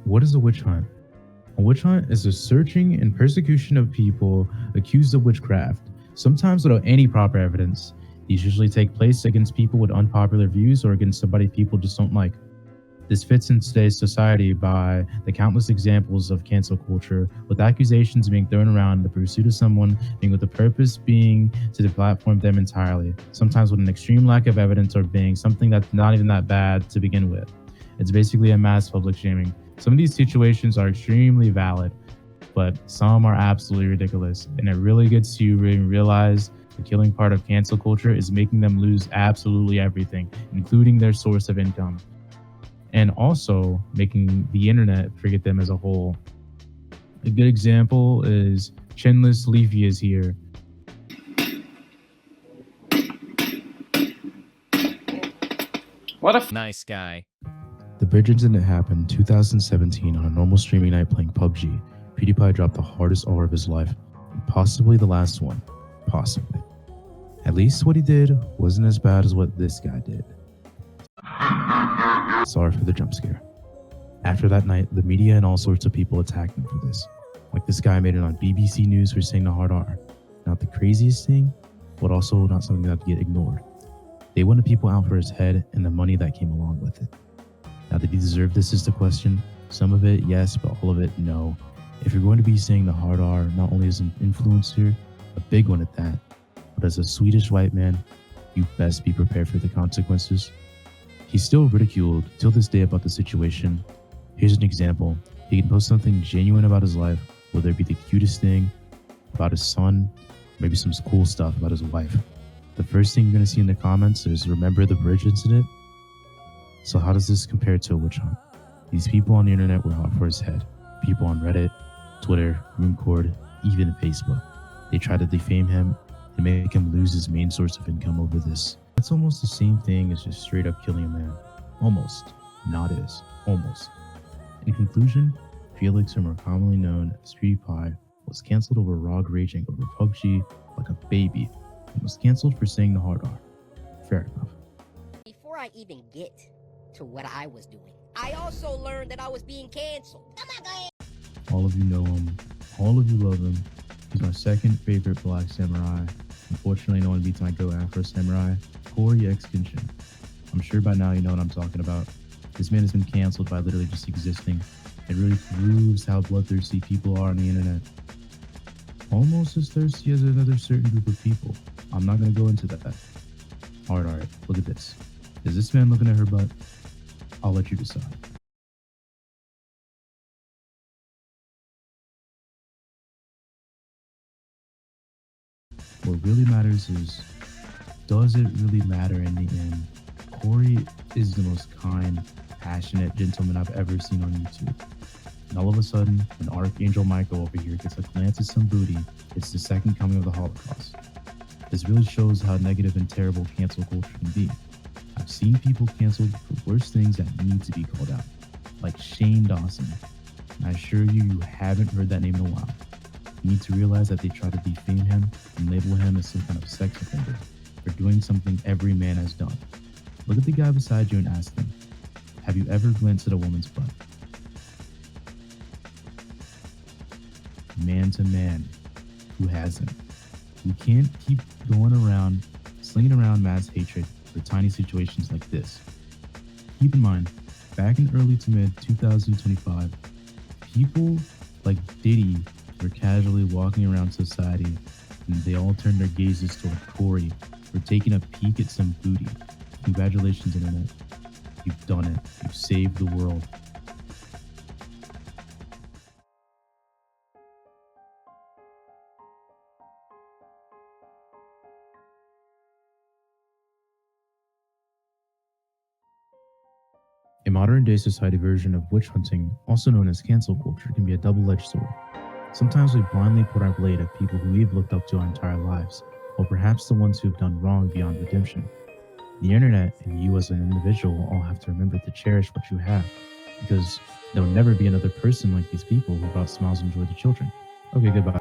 What is a witch hunt? A witch hunt is the searching and persecution of people accused of witchcraft, sometimes without any proper evidence. These usually take place against people with unpopular views or against somebody people just don't like. This fits in today's society by the countless examples of cancel culture, with accusations being thrown around in the pursuit of someone being with the purpose being to deplatform them entirely, sometimes with an extreme lack of evidence or being something that's not even that bad to begin with. It's basically a mass public shaming. Some of these situations are extremely valid, but some are absolutely ridiculous, and it really gets you to realize the killing part of cancel culture is making them lose absolutely everything, including their source of income, and also making the internet forget them as a whole. A good example is Chinless Leafy is here. What a nice guy. The bridge incident happened 2017 on a normal streaming night playing PUBG. PewDiePie dropped the hardest R of his life, and possibly the last one. Possibly. At least what he did wasn't as bad as what this guy did. Sorry for the jump scare. After that night, the media and all sorts of people attacked him for this. Like this guy made it on BBC News for saying the hard R. Not the craziest thing, but also not something that get ignored. They wanted people out for his head and the money that came along with it. Now, did he deserve this is the question. Some of it, yes, but all of it, no. If you're going to be saying the hard R, not only as an influencer, a big one at that, but as a Swedish white man, you best be prepared for the consequences. He's still ridiculed till this day about the situation. Here's an example. He can post something genuine about his life, whether it be the cutest thing about his son, maybe some cool stuff about his wife. The first thing you're going to see in the comments is, remember the bridge incident? So how does this compare to a witch hunt? These people on the internet were out for his head. People on Reddit, Twitter, RuneCord, even Facebook. They tried to defame him and make him lose his main source of income over this. It's almost the same thing as just straight up killing a man. Almost. Not is. Almost. In conclusion, Felix, or more commonly known as PewDiePie, was cancelled over ROG raging over PUBG like a baby and was cancelled for saying the hard R. Fair enough. Before I even get to what I was doing, I also learned that I was being canceled. All of you know him. All of you love him. He's my second favorite Black Samurai. Unfortunately, no one beats my Go-Afro Samurai, Corey X Kenshin. I'm sure by now you know what I'm talking about. This man has been canceled by literally just existing. It really proves how bloodthirsty people are on the internet. Almost as thirsty as another certain group of people. I'm not going to go into that. Alright, look at this. Is this man looking at her butt? I'll let you decide. What really matters is, does it really matter in the end? Corey is the most kind, passionate gentleman I've ever seen on YouTube. And all of a sudden, when Archangel Michael over here gets a glance at some booty, it's the second coming of the Holocaust. This really shows how negative and terrible cancel culture can be. I've seen people canceled for worse things that need to be called out, like Shane Dawson. And I assure you, you haven't heard that name in a while. You need to realize that they try to defame him and label him as some kind of sex offender for doing something every man has done. Look at the guy beside you and ask him, have you ever glanced at a woman's butt? Man to man, who hasn't? We can't keep going around, slinging around mass hatred for tiny situations like this. Keep in mind, back in early to mid 2025, people like Diddy were casually walking around society, and they all turned their gazes toward Corey for taking a peek at some booty. Congratulations, internet. You've done it. You've saved the world. A modern-day society version of witch hunting, also known as cancel culture, can be a double-edged sword. Sometimes we blindly put our blade at people who we've looked up to our entire lives, or perhaps the ones who have done wrong beyond redemption. The internet and you as an individual all have to remember to cherish what you have, because there will never be another person like these people who brought smiles and joy to children. Okay, goodbye.